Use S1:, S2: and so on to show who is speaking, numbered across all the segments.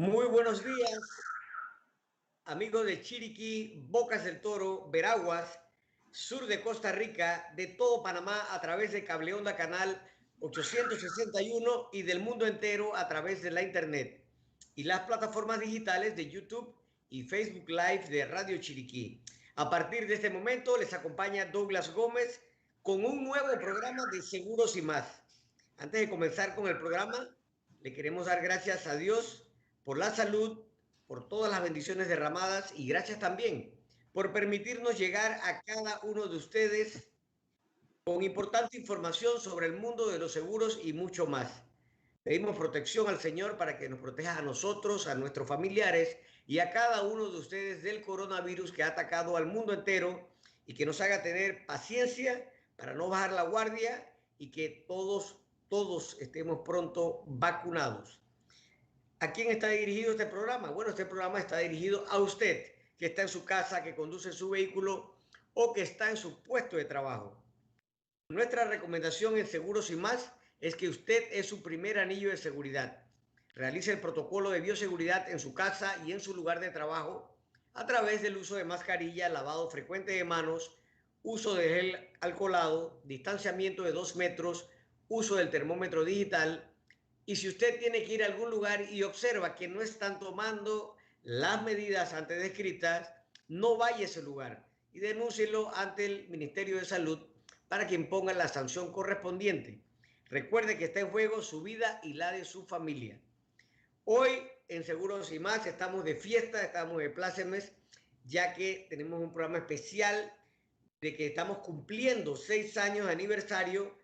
S1: Muy buenos días, amigos de Chiriquí, Bocas del Toro, Veraguas, sur de Costa Rica, de todo Panamá a través de Cable Onda Canal 861 y del mundo entero a través de la Internet y las plataformas digitales de YouTube y Facebook Live de Radio Chiriquí. A partir de este momento les acompaña Douglas Gómez con un nuevo programa de Seguros y más. Antes de comenzar con el programa, le queremos dar gracias a Dios por la salud, por todas las bendiciones derramadas y gracias también por permitirnos llegar a cada uno de ustedes con importante información sobre el mundo de los seguros y mucho más. Pedimos protección al Señor para que nos proteja a nosotros, a nuestros familiares y a cada uno de ustedes del coronavirus que ha atacado al mundo entero y que nos haga tener paciencia para no bajar la guardia y que todos estemos pronto vacunados. ¿A quién está dirigido este programa? Bueno, este programa está dirigido a usted, que está en su casa, que conduce su vehículo o que está en su puesto de trabajo. Nuestra recomendación en Seguros y Más es que usted es su primer anillo de seguridad. Realice el protocolo de bioseguridad en su casa y en su lugar de trabajo a través del uso de mascarilla, lavado frecuente de manos, uso de gel alcoholado, distanciamiento de 2 metros, uso del termómetro digital. Y si usted tiene que ir a algún lugar y observa que no están tomando las medidas antes descritas, no vaya a ese lugar y denúncielo ante el Ministerio de Salud para que imponga la sanción correspondiente. Recuerde que está en juego su vida y la de su familia. Hoy en Seguros y Más estamos de fiesta, estamos de plácemes, ya que tenemos un programa especial de que estamos cumpliendo 6 años de aniversario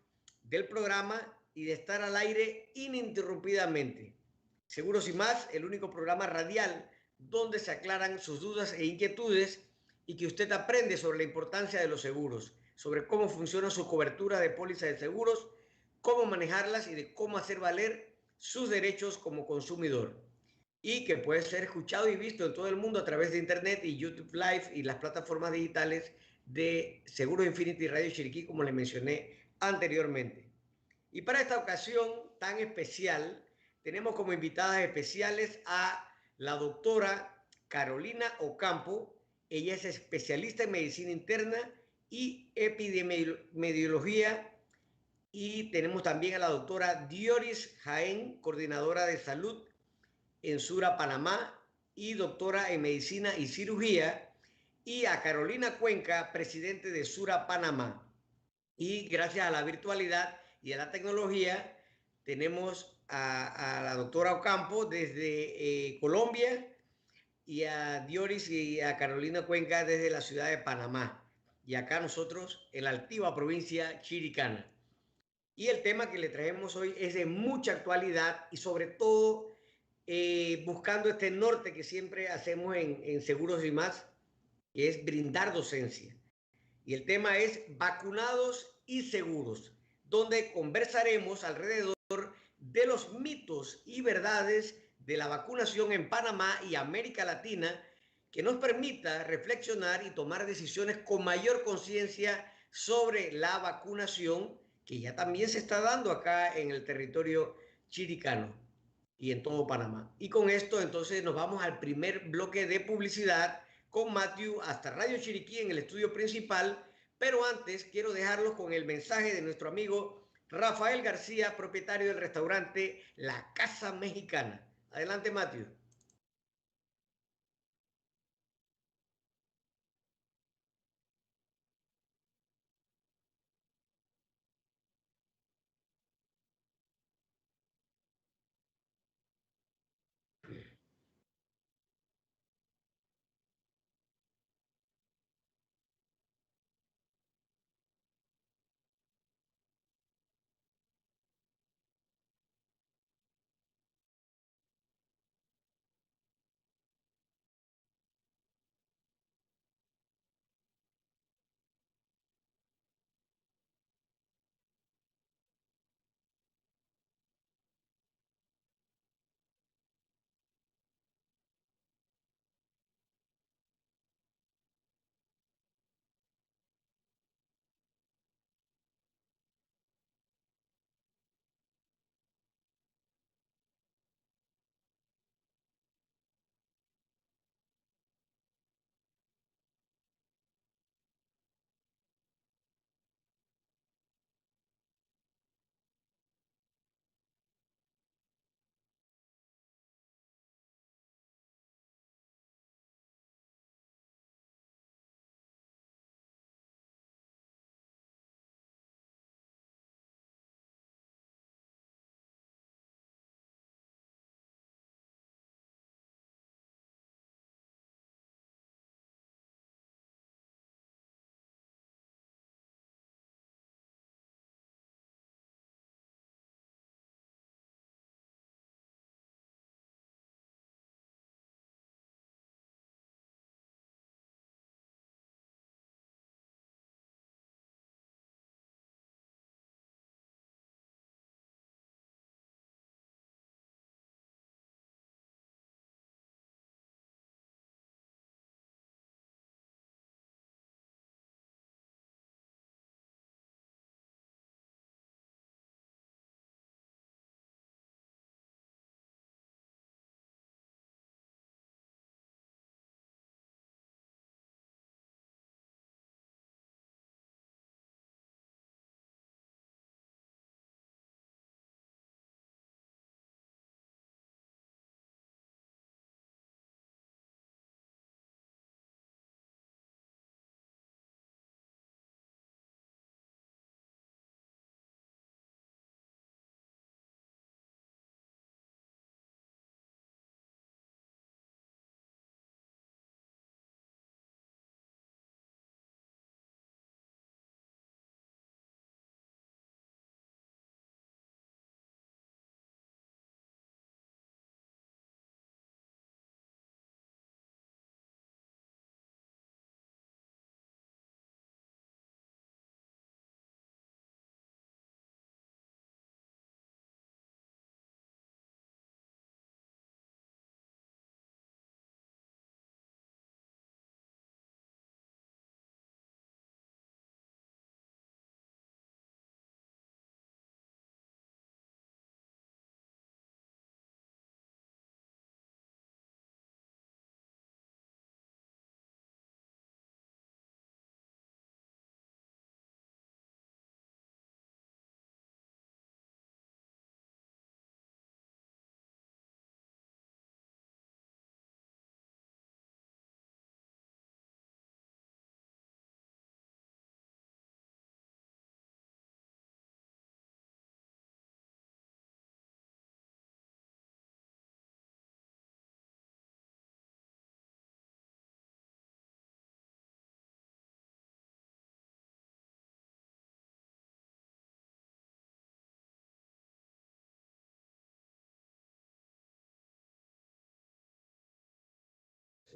S1: del programa y de estar al aire ininterrumpidamente. Seguros y Más, el único programa radial donde se aclaran sus dudas e inquietudes y que usted aprende sobre la importancia de los seguros, sobre cómo funciona su cobertura de póliza de seguros, cómo manejarlas y de cómo hacer valer sus derechos como consumidor. Y que puede ser escuchado y visto en todo el mundo a través de Internet y YouTube Live y las plataformas digitales de Seguros Infinity y Radio Chiriquí, como les mencioné anteriormente. Y para esta ocasión tan especial, tenemos como invitadas especiales a la doctora Carolina Ocampo. Ella es especialista en medicina interna y epidemiología. Y tenemos también a la doctora Dioris Jaén, coordinadora de salud en Sura, Panamá, y doctora en medicina y cirugía. Y a Carolina Cuenca, presidente de Sura, Panamá. Y gracias a la virtualidad y a la tecnología, tenemos a la doctora Ocampo desde Colombia y a Dioris y a Carolina Cuenca desde la ciudad de Panamá. Y acá nosotros en la altiva provincia chiricana. Y el tema que le traemos hoy es de mucha actualidad y sobre todo buscando este norte que siempre hacemos en Seguros y Más, que es brindar docencia. Y el tema es vacunados y seguros, donde conversaremos alrededor de los mitos y verdades de la vacunación en Panamá y América Latina que nos permita reflexionar y tomar decisiones con mayor conciencia sobre la vacunación que ya también se está dando acá en el territorio chiricano y en todo Panamá. Y con esto entonces nos vamos al primer bloque de publicidad con Matthew hasta Radio Chiriquí en el estudio principal, pero antes quiero dejarlos con el mensaje de nuestro amigo Rafael García, propietario del restaurante La Casa Mexicana. Adelante, Matthew.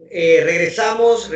S1: Regresamos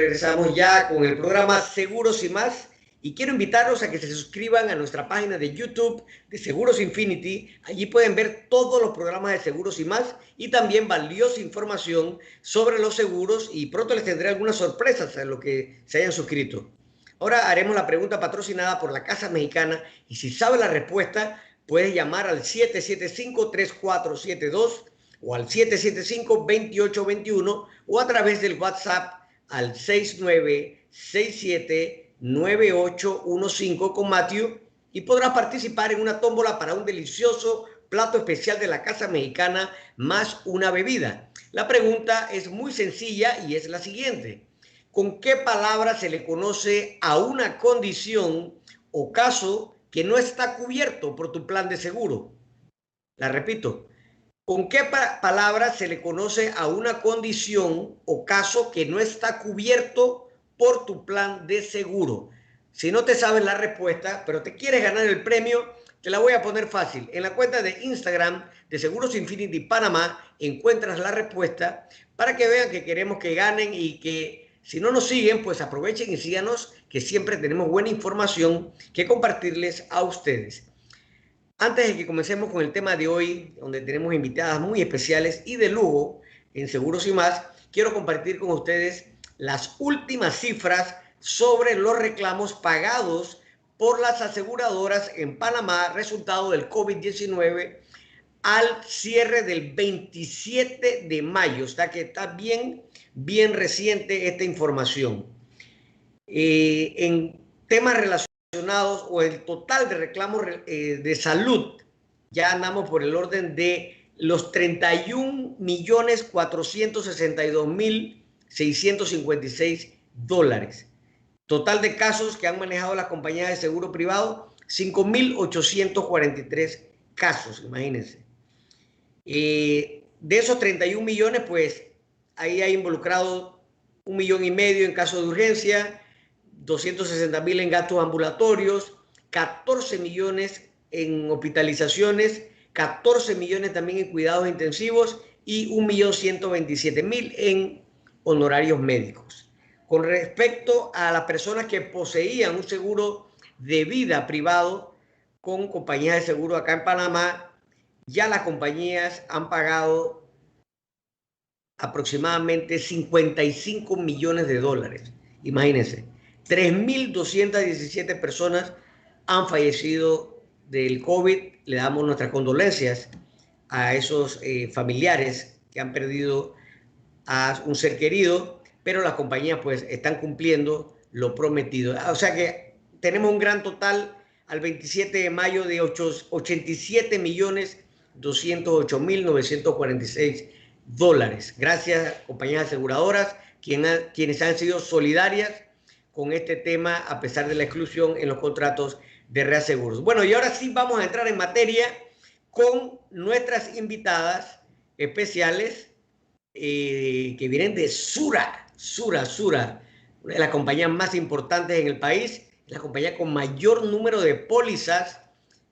S1: ya con el programa Seguros y Más. Y quiero invitarlos a que se suscriban a nuestra página de YouTube de Seguros Infinity. Allí pueden ver todos los programas de Seguros y Más y también valiosa información sobre los seguros, y pronto les tendré algunas sorpresas a los que se hayan suscrito. Ahora haremos la pregunta patrocinada por la Casa Mexicana, y si sabe la respuesta, puedes llamar al 775-3472 o al 775-2821 o a través del WhatsApp al 69679815 con Matthew, y podrás participar en una tómbola para un delicioso plato especial de la Casa Mexicana más una bebida. La pregunta es muy sencilla y es la siguiente: ¿con qué palabra se le conoce a una condición o caso que no está cubierto por tu plan de seguro? La repito. ¿Con qué palabra se le conoce a una condición o caso que no está cubierto por tu plan de seguro? Si no te sabes la respuesta, pero te quieres ganar el premio, te la voy a poner fácil. En la cuenta de Instagram de Seguros Infinity Panamá encuentras la respuesta para que vean que queremos que ganen, y que si no nos siguen, pues aprovechen y síganos, que siempre tenemos buena información que compartirles a ustedes. Antes de que comencemos con el tema de hoy, donde tenemos invitadas muy especiales y de lujo en Seguros y Más, quiero compartir con ustedes las últimas cifras sobre los reclamos pagados por las aseguradoras en Panamá, resultado del COVID-19 al cierre del 27 de mayo. O sea que está bien reciente esta información. En temas relacionados o el total de reclamos de salud, ya andamos por el orden de los 31.462.656 dólares. Total de casos que han manejado las compañías de seguro privado, 5.843 casos, imagínense. De esos 31 millones, pues ahí hay involucrado 1,5 millones en caso de urgencia, 260,000 en gastos ambulatorios, 14 millones en hospitalizaciones, 14 millones también en cuidados intensivos y 1.127.000 en honorarios médicos. Con respecto a las personas que poseían un seguro de vida privado con compañías de seguro acá en Panamá, ya las compañías han pagado aproximadamente 55 millones de dólares. Imagínense, 3.217 personas han fallecido del COVID. Le damos nuestras condolencias a esos familiares que han perdido a un ser querido, pero las compañías pues están cumpliendo lo prometido. O sea que tenemos un gran total al 27 de mayo de 87.208.946 dólares. Gracias, compañías aseguradoras, quienes han sido solidarias con este tema a pesar de la exclusión en los contratos de reaseguros. Bueno, y ahora sí vamos a entrar en materia con nuestras invitadas especiales que vienen de Sura, una de las compañías más importantes en el país, la compañía con mayor número de pólizas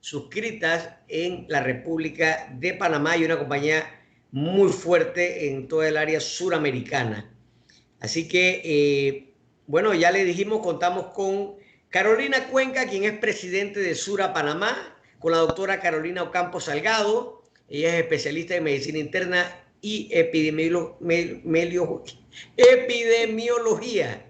S1: suscritas en la República de Panamá, y una compañía muy fuerte en toda el área suramericana. Así que, bueno, ya le dijimos, contamos con Carolina Cuenca, quien es presidente de Sura Panamá, con la doctora Carolina Ocampo Salgado. Ella es especialista en medicina interna y epidemiología,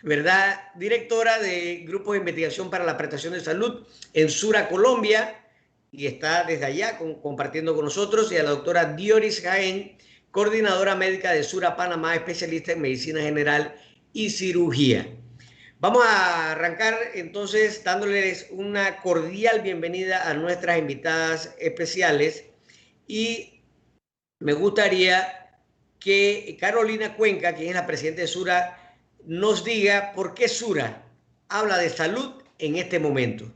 S1: ¿verdad? Directora de Grupos de Investigación para la Prestación de Salud en Sura, Colombia, y está desde allá compartiendo con nosotros. Y a la doctora Dioris Jaén, coordinadora médica de Sura Panamá, especialista en medicina general y cirugía. Vamos a arrancar entonces dándoles una cordial bienvenida a nuestras invitadas especiales, y me gustaría que Carolina Cuenca, quien es la presidenta de Sura, nos diga por qué Sura habla de salud en este momento.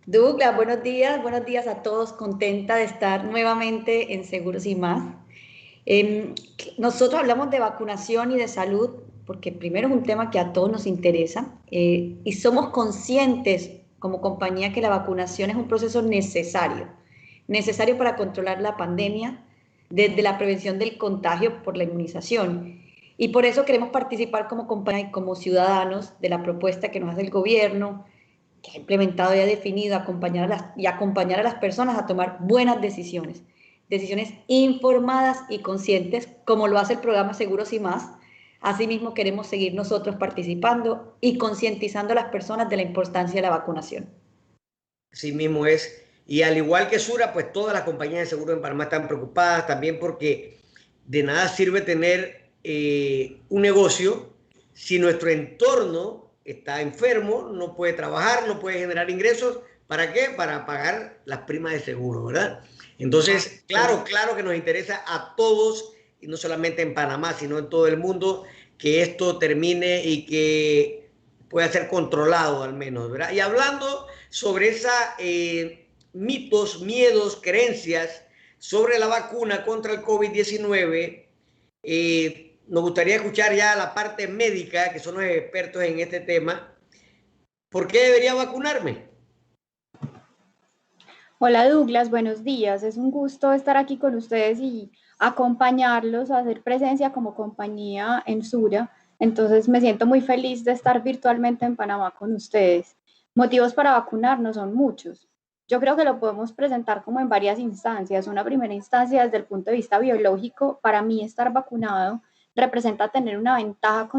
S2: Douglas, buenos días a todos, contenta de estar nuevamente en Seguros y Más. Nosotros hablamos de vacunación y de salud porque primero es un tema que a todos nos interesa y somos conscientes como compañía que la vacunación es un proceso necesario para controlar la pandemia, desde la prevención del contagio por la inmunización. Y por eso queremos participar como compañía y como ciudadanos de la propuesta que nos hace el gobierno, que ha implementado y ha definido acompañar a las personas a tomar buenas decisiones, decisiones informadas y conscientes, como lo hace el programa Seguros y Más. Asimismo, queremos seguir nosotros participando y concientizando a las personas de la importancia de la vacunación.
S1: Así mismo es. Y al igual que Sura, pues todas las compañías de seguro en Panamá están preocupadas también porque de nada sirve tener un negocio si nuestro entorno está enfermo, no puede trabajar, no puede generar ingresos. ¿Para qué? Para pagar las primas de seguro, ¿verdad? Entonces, claro, claro que nos interesa a todos, y no solamente en Panamá, sino en todo el mundo, que esto termine y que pueda ser controlado al menos, ¿verdad? Y hablando sobre esos mitos, miedos, creencias sobre la vacuna contra el COVID-19, nos gustaría escuchar ya la parte médica, que son los expertos en este tema. ¿Por qué debería vacunarme?
S3: Hola Douglas, buenos días. Es un gusto estar aquí con ustedes y acompañarlos, a hacer presencia como compañía en Sura. Entonces me siento muy feliz de estar virtualmente en Panamá con ustedes. Motivos para vacunarnos son muchos. Yo creo que lo podemos presentar como en varias instancias. Una primera instancia desde el punto de vista biológico, para mí estar vacunado representa tener una ventaja,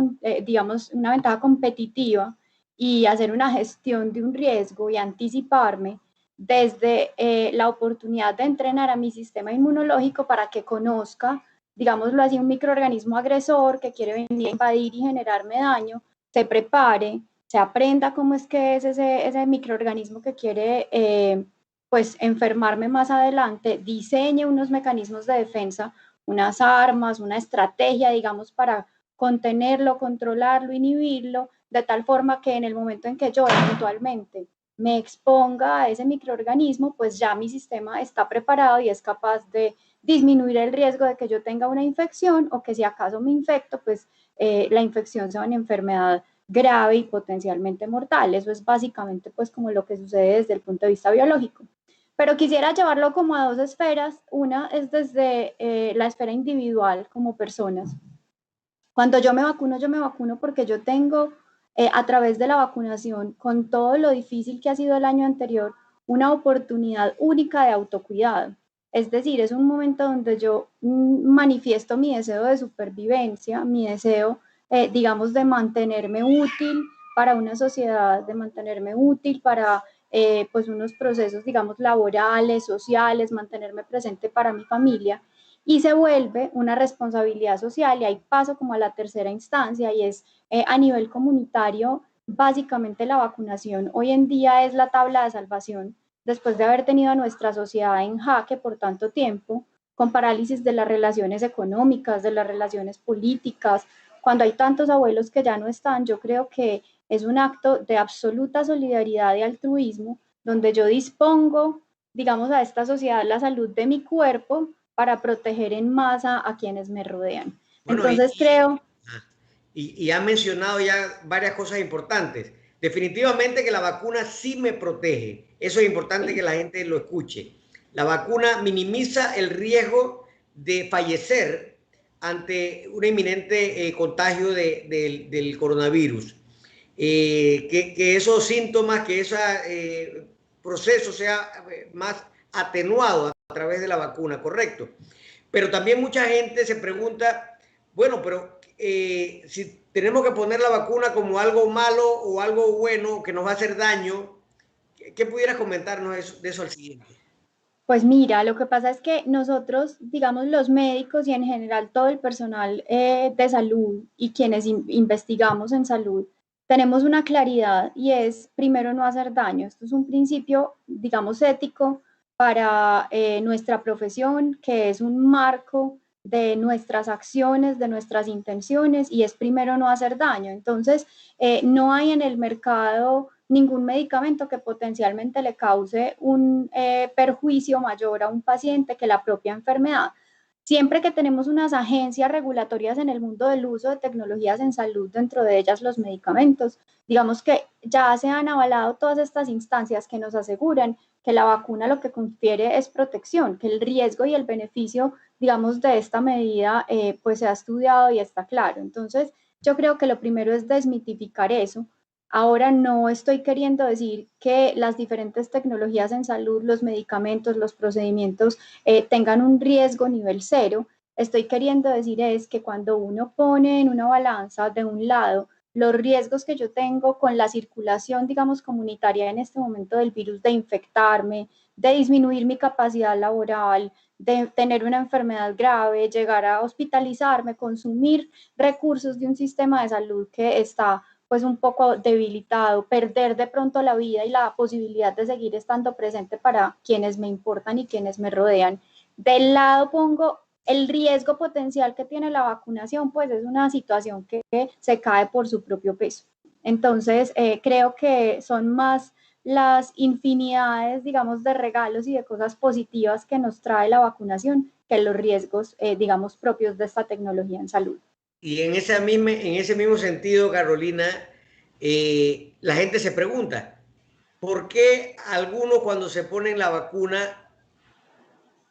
S3: digamos, una ventaja competitiva y hacer una gestión de un riesgo y anticiparme desde la oportunidad de entrenar a mi sistema inmunológico para que conozca, digámoslo así, un microorganismo agresor que quiere venir a invadir y generarme daño, se prepare, se aprenda cómo es que es ese microorganismo que quiere pues enfermarme más adelante, diseñe unos mecanismos de defensa, unas armas, una estrategia, digamos, para contenerlo, controlarlo, inhibirlo, de tal forma que en el momento en que yo eventualmente me exponga a ese microorganismo, pues ya mi sistema está preparado y es capaz de disminuir el riesgo de que yo tenga una infección o que si acaso me infecto, pues la infección sea una enfermedad grave y potencialmente mortal. Eso es básicamente pues como lo que sucede desde el punto de vista biológico. Pero quisiera llevarlo como a dos esferas. Una es desde la esfera individual como personas. Cuando yo me vacuno porque yo tengo a través de la vacunación, con todo lo difícil que ha sido el año anterior, una oportunidad única de autocuidado. Es decir, es un momento donde yo manifiesto mi deseo de supervivencia, mi deseo, digamos, de mantenerme útil para una sociedad, de mantenerme útil para pues unos procesos, digamos, laborales, sociales, mantenerme presente para mi familia y se vuelve una responsabilidad social y ahí paso como a la tercera instancia y es a nivel comunitario, básicamente la vacunación hoy en día es la tabla de salvación después de haber tenido a nuestra sociedad en jaque por tanto tiempo, con parálisis de las relaciones económicas, de las relaciones políticas, cuando hay tantos abuelos que ya no están, yo creo que es un acto de absoluta solidaridad y altruismo donde yo dispongo, digamos, a esta sociedad la salud de mi cuerpo para proteger en masa a quienes me rodean.
S1: Bueno,
S3: Entonces creo...
S1: y ha mencionado ya varias cosas importantes. Definitivamente que la vacuna sí me protege. Eso es importante que la gente lo escuche. La vacuna minimiza el riesgo de fallecer ante un inminente contagio del coronavirus. Que esos síntomas, que ese proceso sea más atenuado a través de la vacuna, correcto. Pero también mucha gente se pregunta, bueno, pero si tenemos que poner la vacuna como algo malo o algo bueno que nos va a hacer daño, ¿qué pudieras comentarnos de eso al siguiente?
S3: Pues mira, lo que pasa es que nosotros, digamos, los médicos y en general todo el personal de salud y quienes investigamos en salud, tenemos una claridad y es primero no hacer daño. Esto es un principio, digamos, ético para nuestra profesión, que es un marco de nuestras acciones, de nuestras intenciones y es primero no hacer daño. Entonces, no hay en el mercado ningún medicamento que potencialmente le cause un perjuicio mayor a un paciente que la propia enfermedad. Siempre que tenemos unas agencias regulatorias en el mundo del uso de tecnologías en salud, dentro de ellas los medicamentos, digamos que ya se han avalado todas estas instancias que nos aseguran que la vacuna lo que confiere es protección, que el riesgo y el beneficio, digamos, de esta medida, pues se ha estudiado y está claro. Entonces, yo creo que lo primero es desmitificar eso. Ahora no estoy queriendo decir que las diferentes tecnologías en salud, los medicamentos, los procedimientos tengan un riesgo nivel cero. Estoy queriendo decir es que cuando uno pone en una balanza de un lado los riesgos que yo tengo con la circulación, digamos, comunitaria en este momento del virus, de infectarme, de disminuir mi capacidad laboral, de tener una enfermedad grave, llegar a hospitalizarme, consumir recursos de un sistema de salud que está pues un poco debilitado, perder de pronto la vida y la posibilidad de seguir estando presente para quienes me importan y quienes me rodean. Del lado pongo el riesgo potencial que tiene la vacunación, pues es una situación que se cae por su propio peso. Entonces, creo que son más las infinidades, digamos, de regalos y de cosas positivas que nos trae la vacunación que los riesgos, digamos, propios de esta tecnología en salud.
S1: Y en ese mismo sentido, Carolina, la gente se pregunta, ¿por qué a algunos cuando se ponen la vacuna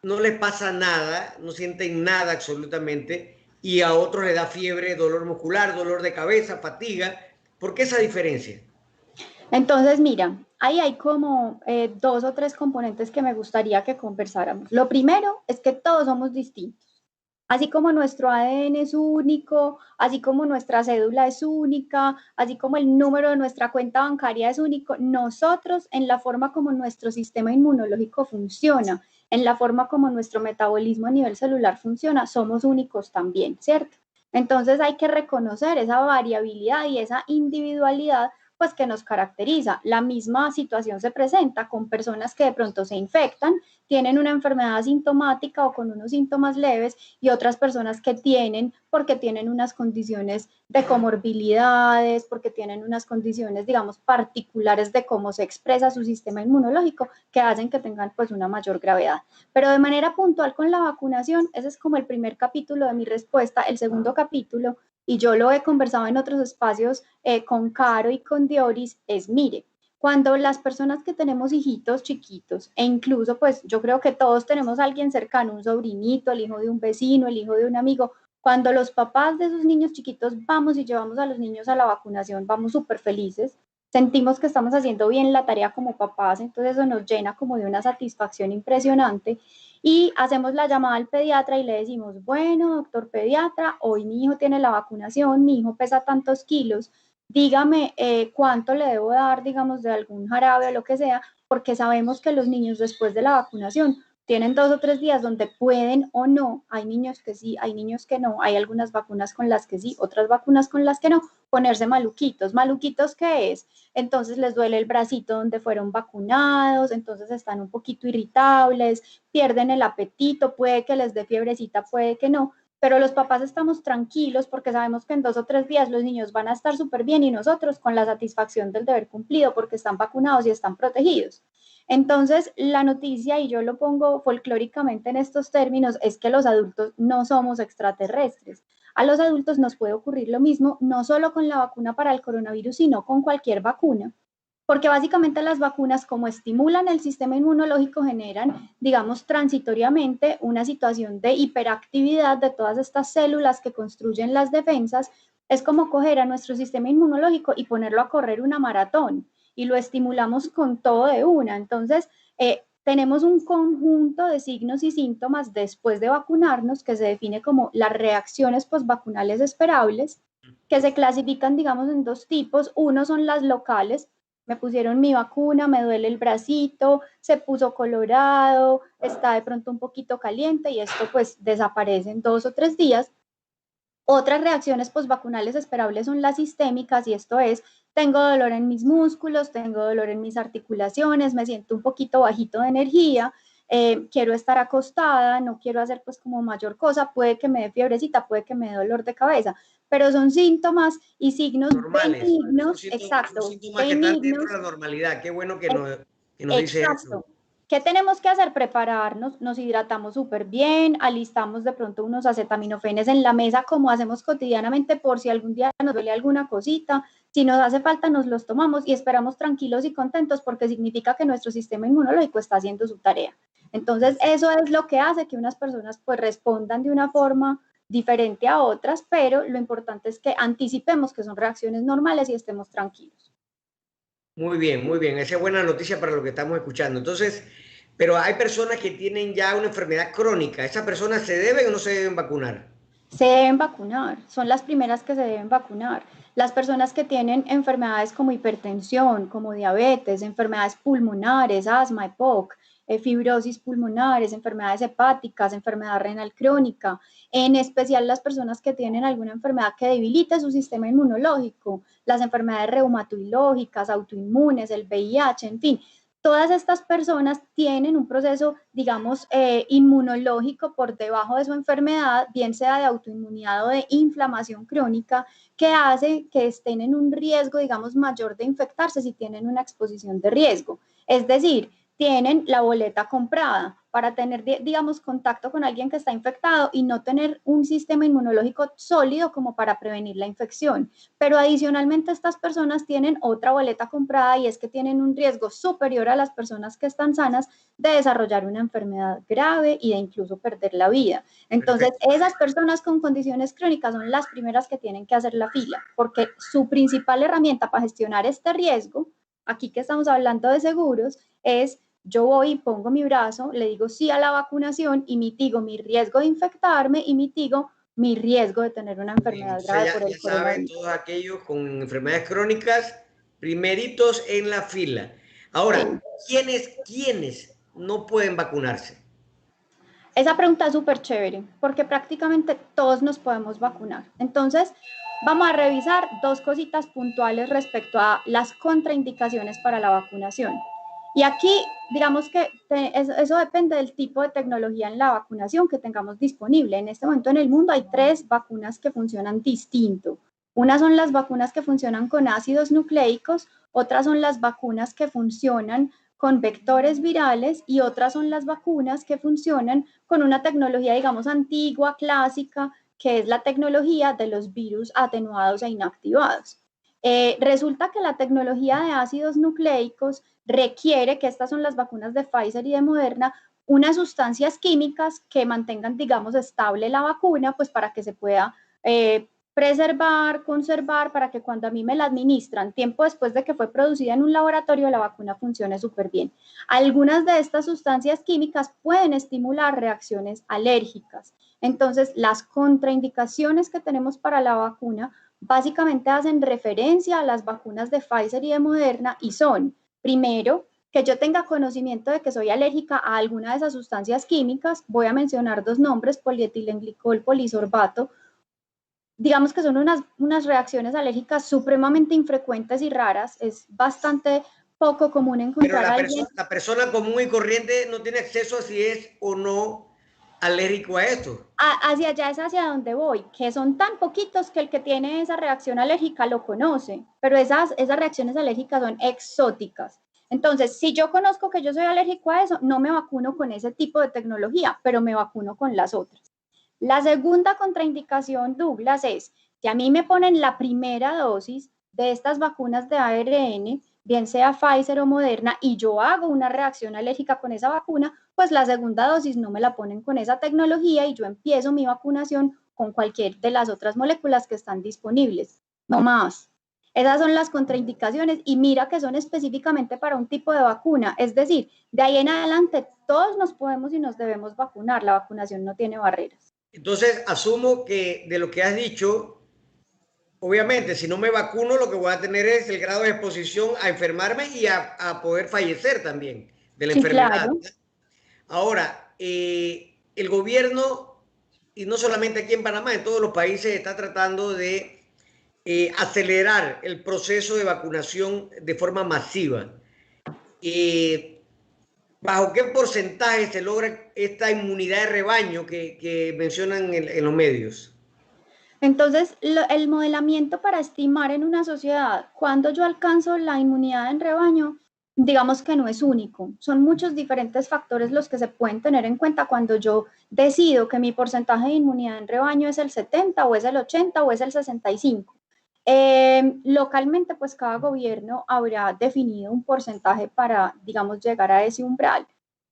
S1: no les pasa nada, no sienten nada absolutamente, y a otros les da fiebre, dolor muscular, dolor de cabeza, fatiga? ¿Por qué esa diferencia?
S3: Entonces, mira, ahí hay como 2 o 3 componentes que me gustaría que conversáramos. Lo primero es que todos somos distintos. Así como nuestro ADN es único, así como nuestra cédula es única, así como el número de nuestra cuenta bancaria es único, nosotros en la forma como nuestro sistema inmunológico funciona, en la forma como nuestro metabolismo a nivel celular funciona, somos únicos también, ¿cierto? Entonces hay que reconocer esa variabilidad y esa individualidad pues que nos caracteriza. La misma situación se presenta con personas que de pronto se infectan, tienen una enfermedad asintomática o con unos síntomas leves, y otras personas que tienen, porque tienen unas condiciones de comorbilidades, porque tienen unas condiciones, digamos, particulares de cómo se expresa su sistema inmunológico, que hacen que tengan pues una mayor gravedad. Pero de manera puntual con la vacunación, ese es como el primer capítulo de mi respuesta. El segundo capítulo, y yo lo he conversado en otros espacios con Caro y con Dioris, es mire, cuando las personas que tenemos hijitos chiquitos, e incluso pues yo creo que todos tenemos a alguien cercano, un sobrinito, el hijo de un vecino, el hijo de un amigo, cuando los papás de esos niños chiquitos vamos y llevamos a los niños a la vacunación, vamos súper felices, sentimos que estamos haciendo bien la tarea como papás, entonces eso nos llena como de una satisfacción impresionante. Y hacemos la llamada al pediatra y le decimos, bueno, doctor pediatra, hoy mi hijo tiene la vacunación, mi hijo pesa tantos kilos, dígame cuánto le debo dar, digamos, de algún jarabe o lo que sea, porque sabemos que los niños después de la vacunación tienen 2 o 3 días donde pueden o no, hay niños que sí, hay niños que no, hay algunas vacunas con las que sí, otras vacunas con las que no, ponerse maluquitos. ¿Maluquitos qué es? Entonces les duele el bracito donde fueron vacunados, entonces están un poquito irritables, pierden el apetito, puede que les dé fiebrecita, puede que no, pero los papás estamos tranquilos porque sabemos que en 2 o 3 días los niños van a estar súper bien y nosotros con la satisfacción del deber cumplido porque están vacunados y están protegidos. Entonces, la noticia, y yo lo pongo folclóricamente en estos términos, es que los adultos no somos extraterrestres. A los adultos nos puede ocurrir lo mismo, no solo con la vacuna para el coronavirus, sino con cualquier vacuna, porque básicamente las vacunas, como estimulan el sistema inmunológico, generan, digamos, transitoriamente una situación de hiperactividad de todas estas células que construyen las defensas. Es como coger a nuestro sistema inmunológico y ponerlo a correr una maratón y lo estimulamos con todo de una. Entonces, tenemos un conjunto de signos y síntomas después de vacunarnos que se define como las reacciones postvacunales esperables, que se clasifican, digamos, en 2 tipos. Uno son las locales, me pusieron mi vacuna, me duele el bracito, se puso colorado, está de pronto un poquito caliente y esto pues desaparece en 2 o 3 días. Otras reacciones postvacunales esperables son las sistémicas, y esto es, tengo dolor en mis músculos, tengo dolor en mis articulaciones, me siento un poquito bajito de energía, quiero estar acostada, no quiero hacer pues como mayor cosa, puede que me dé fiebrecita, puede que me dé dolor de cabeza, pero son síntomas y signos
S1: Normales,
S3: benignos,
S1: son
S3: exacto,
S1: síntomas que están dentro
S3: benignos,
S1: de la normalidad. Qué bueno que nos dice eso.
S3: exacto. ¿Qué tenemos que hacer? Prepararnos, nos hidratamos súper bien, alistamos de pronto unos acetaminofenes en la mesa como hacemos cotidianamente por si algún día nos duele alguna cosita. Si nos hace falta, nos los tomamos y esperamos tranquilos y contentos porque significa que nuestro sistema inmunológico está haciendo su tarea. Entonces, eso es lo que hace que unas personas pues respondan de una forma diferente a otras, pero lo importante es que anticipemos que son reacciones normales y estemos tranquilos.
S1: Muy bien, muy bien. Esa es buena noticia para lo que estamos escuchando. Entonces, pero hay personas que tienen ya una enfermedad crónica. ¿Esas personas se deben o no se deben vacunar?
S3: Se deben vacunar, son las primeras que se deben vacunar. Las personas que tienen enfermedades como hipertensión, como diabetes, enfermedades pulmonares, asma, EPOC, fibrosis pulmonares, enfermedades hepáticas, enfermedad renal crónica, en especial las personas que tienen alguna enfermedad que debilite su sistema inmunológico, las enfermedades reumatológicas, autoinmunes, el VIH, en fin, todas estas personas tienen un proceso, digamos, inmunológico por debajo de su enfermedad, bien sea de autoinmunidad o de inflamación crónica, que hace que estén en un riesgo, digamos, mayor de infectarse si tienen una exposición de riesgo. Es decir, tienen la boleta comprada para tener, digamos, contacto con alguien que está infectado y no tener un sistema inmunológico sólido como para prevenir la infección. Pero adicionalmente estas personas tienen otra boleta comprada y es que tienen un riesgo superior a las personas que están sanas de desarrollar una enfermedad grave y de incluso perder la vida. Entonces, esas personas con condiciones crónicas son las primeras que tienen que hacer la fila, porque su principal herramienta para gestionar este riesgo, aquí que estamos hablando de seguros, es yo voy y pongo mi brazo, le digo sí a la vacunación y mitigo mi riesgo de infectarme y mitigo mi riesgo de tener una enfermedad grave por el
S1: Ya saben,
S3: coronavirus.
S1: todos aquellos con enfermedades crónicas, primeritos en la fila. Ahora,
S3: Sí.
S1: ¿quiénes no pueden vacunarse?
S3: Esa pregunta es súper chévere porque prácticamente todos nos podemos vacunar. Entonces, vamos a revisar dos cositas puntuales respecto a las contraindicaciones para la vacunación. Y aquí, digamos que eso depende del tipo de tecnología en la vacunación que tengamos disponible. En este momento en el mundo hay 3 vacunas que funcionan distinto. Unas son las vacunas que funcionan con ácidos nucleicos, otras son las vacunas que funcionan con vectores virales y otras son las vacunas que funcionan con una tecnología, digamos, antigua, clásica, que es la tecnología de los virus atenuados e inactivados. Resulta que la tecnología de ácidos nucleicos requiere, que estas son las vacunas de Pfizer y de Moderna, unas sustancias químicas que mantengan, digamos, estable la vacuna, pues para que se pueda preservar, conservar, para que cuando a mí me la administran, tiempo después de que fue producida en un laboratorio, la vacuna funcione súper bien. Algunas de estas sustancias químicas pueden estimular reacciones alérgicas. Entonces, las contraindicaciones que tenemos para la vacuna básicamente hacen referencia a las vacunas de Pfizer y de Moderna y son, primero, que yo tenga conocimiento de que soy alérgica a alguna de esas sustancias químicas. Voy a mencionar 2 nombres, polietilenglicol, polisorbato. Digamos que son unas reacciones alérgicas supremamente infrecuentes y raras. Es bastante poco común encontrar a alguien.
S1: La persona común y corriente no tiene acceso a si es o no alérgico a esto.
S3: Hacia allá es hacia donde voy, que son tan poquitos que el que tiene esa reacción alérgica lo conoce, pero esas reacciones alérgicas son exóticas. Entonces, si yo conozco que yo soy alérgico a eso, no me vacuno con ese tipo de tecnología, pero me vacuno con las otras. La segunda contraindicación, Douglas, es que a mí me ponen la primera dosis de estas vacunas de ARN, bien sea Pfizer o Moderna, y yo hago una reacción alérgica con esa vacuna, pues la segunda dosis no me la ponen con esa tecnología y yo empiezo mi vacunación con cualquier de las otras moléculas que están disponibles. No más. Esas son las contraindicaciones y mira que son específicamente para un tipo de vacuna. Es decir, de ahí en adelante todos nos podemos y nos debemos vacunar. La vacunación no tiene barreras.
S1: Entonces, asumo que de lo que has dicho, obviamente, si no me vacuno, lo que voy a tener es el grado de exposición a enfermarme y a poder fallecer también de la
S3: Sí,
S1: enfermedad.
S3: claro.
S1: Ahora, el gobierno, y no solamente aquí en Panamá, en todos los países, está tratando de acelerar el proceso de vacunación de forma masiva. ¿Bajo qué porcentaje se logra esta inmunidad de rebaño que mencionan en los medios?
S3: Entonces, el modelamiento para estimar en una sociedad cuándo yo alcanzo la inmunidad en rebaño digamos que no es único. Son muchos diferentes factores los que se pueden tener en cuenta cuando yo decido que mi porcentaje de inmunidad en rebaño es el 70 o es el 80 o es el 65. Localmente, pues cada gobierno habrá definido un porcentaje para, digamos, llegar a ese umbral.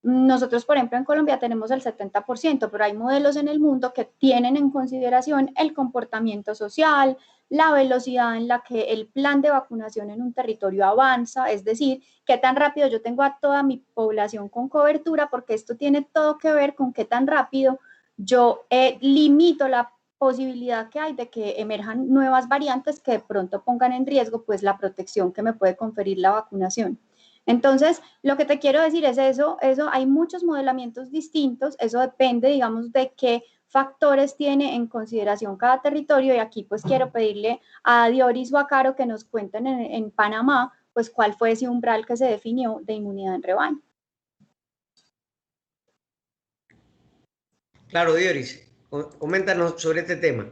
S3: Nosotros, por ejemplo, en Colombia tenemos el 70%, pero hay modelos en el mundo que tienen en consideración el comportamiento social, la velocidad en la que el plan de vacunación en un territorio avanza, es decir, qué tan rápido yo tengo a toda mi población con cobertura, porque esto tiene todo que ver con qué tan rápido yo limito la posibilidad que hay de que emerjan nuevas variantes que de pronto pongan en riesgo pues la protección que me puede conferir la vacunación. Entonces, lo que te quiero decir es eso hay muchos modelamientos distintos, eso depende, digamos, de qué factores tiene en consideración cada territorio, y aquí pues quiero pedirle a Dioris o a Caro que nos cuenten en Panamá pues cuál fue ese umbral que se definió de inmunidad en rebaño.
S1: Claro, Dioris, coméntanos sobre este tema.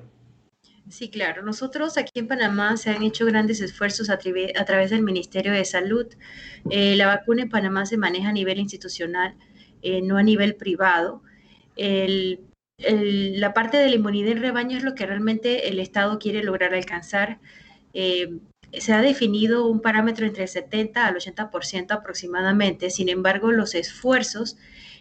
S4: Sí, claro. Nosotros aquí en Panamá se han hecho grandes esfuerzos a través del Ministerio de Salud. La vacuna en Panamá se maneja a nivel institucional, no a nivel privado. La parte de la inmunidad en rebaño es lo que realmente el Estado quiere lograr alcanzar. Se ha definido un parámetro entre el 70 al 80% aproximadamente. Sin embargo, los esfuerzos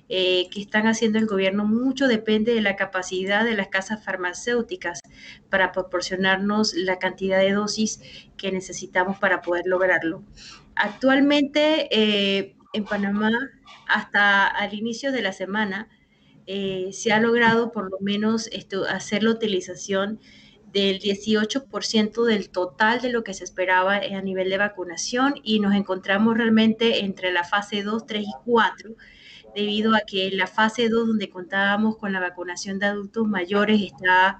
S4: que están haciendo el gobierno, mucho depende de la capacidad de las casas farmacéuticas para proporcionarnos la cantidad de dosis que necesitamos para poder lograrlo. Actualmente en Panamá, hasta al inicio de la semana, se ha logrado por lo menos hacer la utilización del 18% del total de lo que se esperaba a nivel de vacunación, y nos encontramos realmente entre la fase 2, 3 y 4, debido a que la fase 2, donde contábamos con la vacunación de adultos mayores, está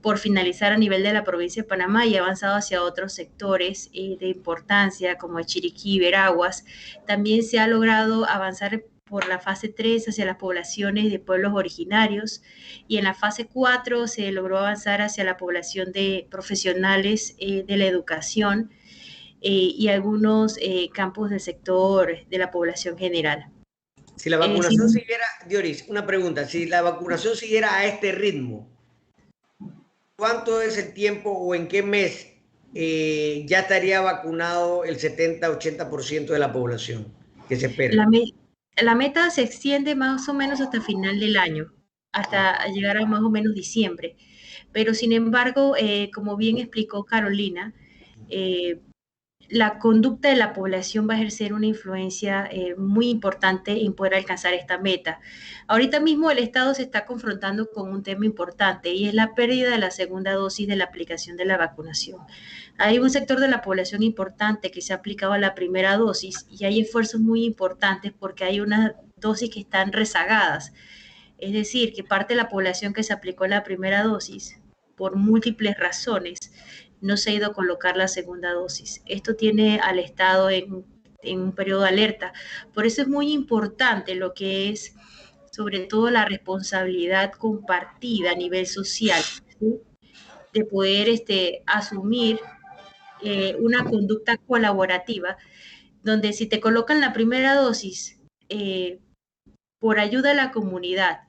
S4: por finalizar a nivel de la provincia de Panamá y ha avanzado hacia otros sectores de importancia como Chiriquí, Veraguas. También se ha logrado avanzar por la fase 3 hacia las poblaciones de pueblos originarios, y en la fase 4 se logró avanzar hacia la población de profesionales de la educación y algunos campos del sector de la población general.
S1: Si la vacunación siguiera, Dioris, una pregunta, si la vacunación siguiera a este ritmo, ¿cuánto es el tiempo o en qué mes ya estaría vacunado el 70-80% de la población que se espera?
S4: La meta se extiende más o menos hasta final del año, hasta llegar a más o menos diciembre. Pero sin embargo, como bien explicó Carolina, la conducta de la población va a ejercer una influencia muy importante en poder alcanzar esta meta. Ahorita mismo el Estado se está confrontando con un tema importante, y es la pérdida de la segunda dosis de la aplicación de la vacunación. Hay un sector de la población importante que se ha aplicado a la primera dosis, y hay esfuerzos muy importantes porque hay unas dosis que están rezagadas. Es decir, que parte de la población que se aplicó la primera dosis, por múltiples razones, no se ha ido a colocar la segunda dosis. Esto tiene al Estado en un periodo de alerta. Por eso es muy importante lo que es, sobre todo, la responsabilidad compartida a nivel social, ¿sí? De poder asumir una conducta colaborativa, donde si te colocan la primera dosis por ayuda a la comunidad,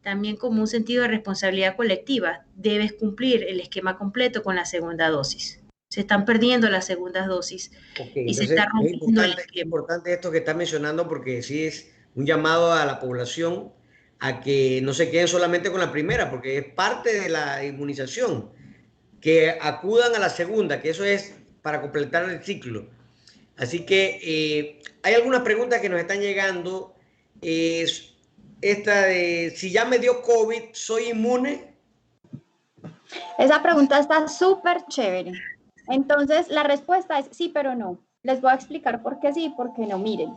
S4: también como un sentido de responsabilidad colectiva, debes cumplir el esquema completo con la segunda dosis. Se están perdiendo las segundas dosis y se está rompiendo el esquema.
S1: Es importante esto que está mencionando, porque sí es un llamado a la población a que no se queden solamente con la primera, porque es parte de la inmunización, que acudan a la segunda, que eso es para completar el ciclo. Así que hay algunas preguntas que nos están llegando. Esta de si ya me dio COVID, ¿soy inmune?
S3: Esa pregunta está súper chévere. Entonces, la respuesta es sí, pero no. Les voy a explicar por qué sí y por qué no. Miren,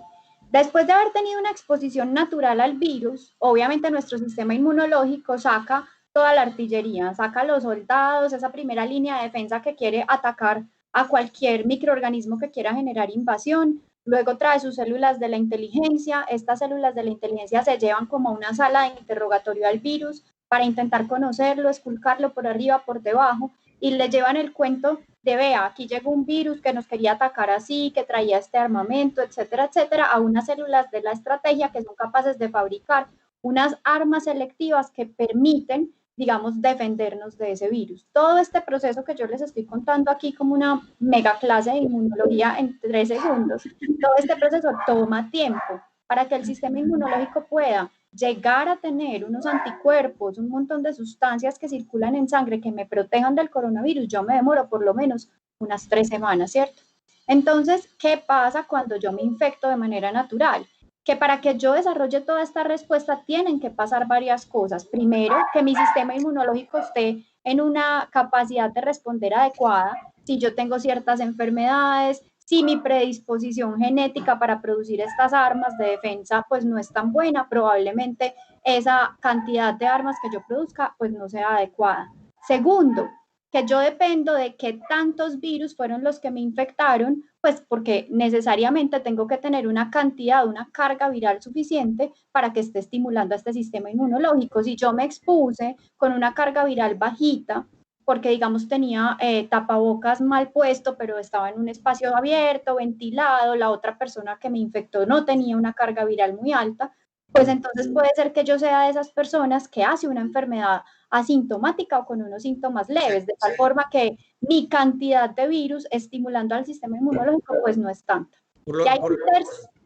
S3: después de haber tenido una exposición natural al virus, obviamente nuestro sistema inmunológico saca toda la artillería, saca a los soldados, esa primera línea de defensa que quiere atacar a cualquier microorganismo que quiera generar invasión. Luego trae sus células de la inteligencia. Estas células de la inteligencia se llevan como a una sala de interrogatorio al virus para intentar conocerlo, esculcarlo por arriba, por debajo, y le llevan el cuento de, vea, aquí llegó un virus que nos quería atacar así, que traía este armamento, etcétera, etcétera, a unas células de la estrategia que son capaces de fabricar unas armas selectivas que permiten, digamos, defendernos de ese virus. Todo este proceso que yo les estoy contando aquí como una mega clase de inmunología en 3 segundos, todo este proceso toma tiempo para que el sistema inmunológico pueda llegar a tener unos anticuerpos, un montón de sustancias que circulan en sangre que me protejan del coronavirus. Yo me demoro por lo menos unas 3 semanas, ¿cierto? Entonces, ¿qué pasa cuando yo me infecto de manera natural? Que para que yo desarrolle toda esta respuesta tienen que pasar varias cosas. Primero, que mi sistema inmunológico esté en una capacidad de responder adecuada. Si yo tengo ciertas enfermedades, si mi predisposición genética para producir estas armas de defensa pues no es tan buena, probablemente esa cantidad de armas que yo produzca pues no sea adecuada. Segundo, que yo dependo de qué tantos virus fueron los que me infectaron, pues porque necesariamente tengo que tener una cantidad, una carga viral suficiente para que esté estimulando a este sistema inmunológico. Si yo me expuse con una carga viral bajita, porque digamos tenía tapabocas mal puesto, pero estaba en un espacio abierto, ventilado, la otra persona que me infectó no tenía una carga viral muy alta, pues entonces puede ser que yo sea de esas personas que hace una enfermedad asintomática o con unos síntomas leves, de tal forma que mi cantidad de virus estimulando al sistema inmunológico pues no es tanta.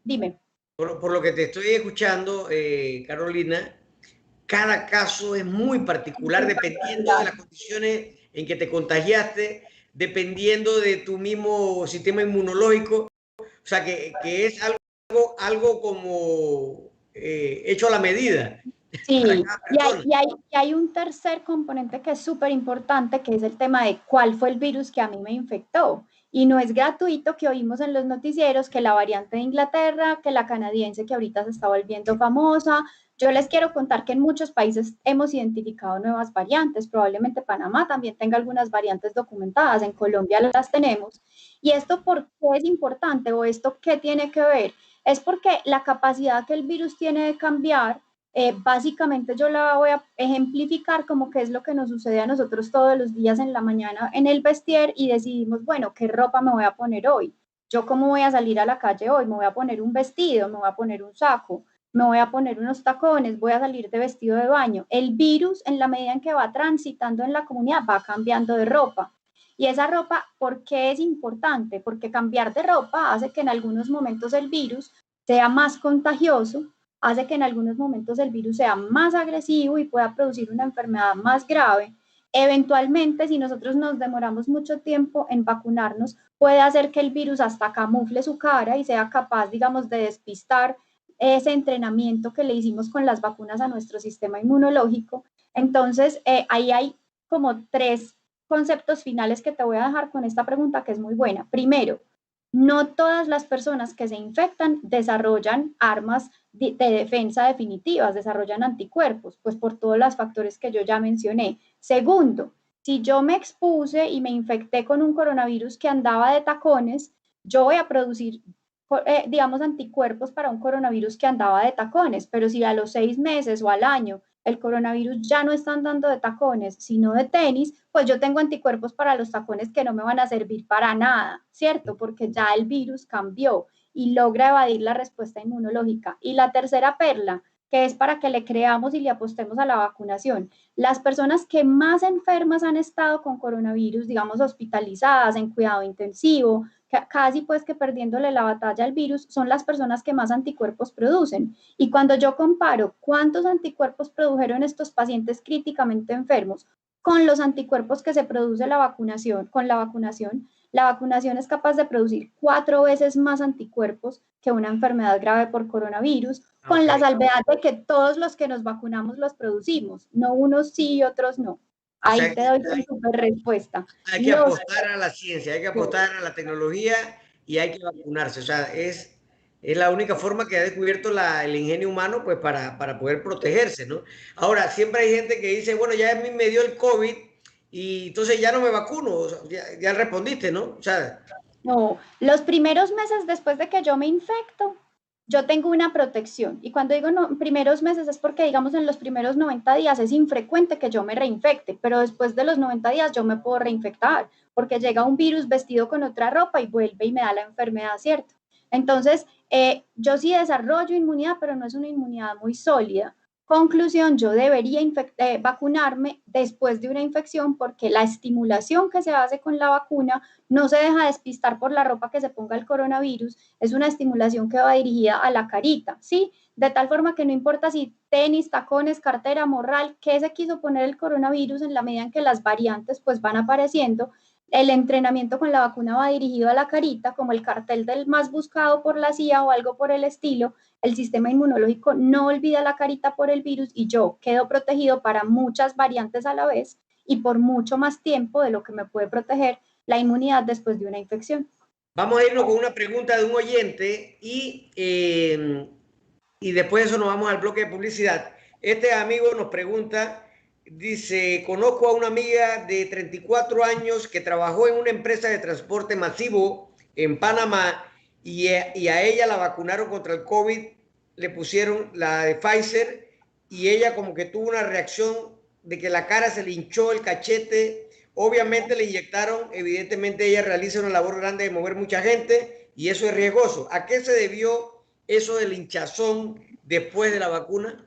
S3: Dime.
S1: Por lo que te estoy escuchando, Carolina, cada caso es muy particular dependiendo de las condiciones en que te contagiaste, dependiendo de tu mismo sistema inmunológico. O sea, que es algo como hecho a la medida.
S3: Sí, y hay un tercer componente que es súper importante, que es el tema de cuál fue el virus que a mí me infectó. Y no es gratuito que oímos en los noticieros que la variante de Inglaterra, que la canadiense que ahorita se está volviendo famosa. Yo les quiero contar que en muchos países hemos identificado nuevas variantes. Probablemente Panamá también tenga algunas variantes documentadas. En Colombia las tenemos. ¿Y esto por qué es importante o esto qué tiene que ver? Es porque la capacidad que el virus tiene de cambiar, básicamente yo la voy a ejemplificar como que es lo que nos sucede a nosotros todos los días en la mañana en el vestir y decidimos, bueno, ¿qué ropa me voy a poner hoy? ¿Yo cómo voy a salir a la calle hoy? ¿Me voy a poner un vestido? ¿Me voy a poner un saco? ¿Me voy a poner unos tacones? ¿Voy a salir de vestido de baño? El virus, en la medida en que va transitando en la comunidad, va cambiando de ropa. Y esa ropa, ¿por qué es importante? Porque cambiar de ropa hace que en algunos momentos el virus sea más contagioso, hace que en algunos momentos el virus sea más agresivo y pueda producir una enfermedad más grave. Eventualmente, si nosotros nos demoramos mucho tiempo en vacunarnos, puede hacer que el virus hasta camufle su cara y sea capaz, digamos, de despistar ese entrenamiento que le hicimos con las vacunas a nuestro sistema inmunológico. Entonces, ahí hay como 3 conceptos finales que te voy a dejar con esta pregunta que es muy buena. Primero, no todas las personas que se infectan desarrollan armas de defensa definitivas, desarrollan anticuerpos, pues por todos los factores que yo ya mencioné. Segundo, si yo me expuse y me infecté con un coronavirus que andaba de tacones, yo voy a producir, digamos, anticuerpos para un coronavirus que andaba de tacones, pero si a los 6 meses o al año el coronavirus ya no está andando de tacones, sino de tenis, pues yo tengo anticuerpos para los tacones que no me van a servir para nada, ¿cierto? Porque ya el virus cambió y logra evadir la respuesta inmunológica. Y la tercera perla, que es para que le creamos y le apostemos a la vacunación. Las personas que más enfermas han estado con coronavirus, digamos hospitalizadas, en cuidado intensivo, casi pues que perdiéndole la batalla al virus, son las personas que más anticuerpos producen. Y cuando yo comparo cuántos anticuerpos produjeron estos pacientes críticamente enfermos con los anticuerpos que se produce la vacunación es capaz de producir 4 veces más anticuerpos que una enfermedad grave por coronavirus, con la salvedad de que todos los que nos vacunamos los producimos, no unos sí y otros no. Ahí te doy tu super respuesta.
S1: Hay que apostar a la ciencia, hay que apostar a la tecnología y hay que vacunarse. O sea, es la única forma que ha descubierto el ingenio humano pues para poder protegerse, ¿no? Ahora, siempre hay gente que dice, bueno, ya a mí me dio el COVID y entonces ya no me vacuno. O sea, ya respondiste, ¿no? O sea,
S3: no, los primeros meses después de que yo me infecto, yo tengo una protección. Y cuando digo primeros meses es porque, digamos, en los primeros 90 días es infrecuente que yo me reinfecte, pero después de los 90 días yo me puedo reinfectar, porque llega un virus vestido con otra ropa y vuelve y me da la enfermedad, ¿cierto? Entonces, yo sí desarrollo inmunidad, pero no es una inmunidad muy sólida. Conclusión, yo debería vacunarme después de una infección porque la estimulación que se hace con la vacuna no se deja despistar por la ropa que se ponga el coronavirus, es una estimulación que va dirigida a la carita, ¿sí? De tal forma que no importa si tenis, tacones, cartera, morral, qué se quiso poner el coronavirus, en la medida en que las variantes pues van apareciendo, el entrenamiento con la vacuna va dirigido a la carita, como el cartel del más buscado por la CIA o algo por el estilo. El sistema inmunológico no olvida la carita por el virus y yo quedo protegido para muchas variantes a la vez y por mucho más tiempo de lo que me puede proteger la inmunidad después de una infección.
S1: Vamos a irnos con una pregunta de un oyente y después de eso nos vamos al bloque de publicidad. Este amigo nos pregunta, dice, conozco a una amiga de 34 años que trabajó en una empresa de transporte masivo en Panamá y a ella la vacunaron contra el COVID, le pusieron la de Pfizer y ella como que tuvo una reacción de que la cara se le hinchó, el cachete. Obviamente le inyectaron, evidentemente ella realiza una labor grande de mover mucha gente y eso es riesgoso. ¿A qué se debió eso del hinchazón después de la vacuna?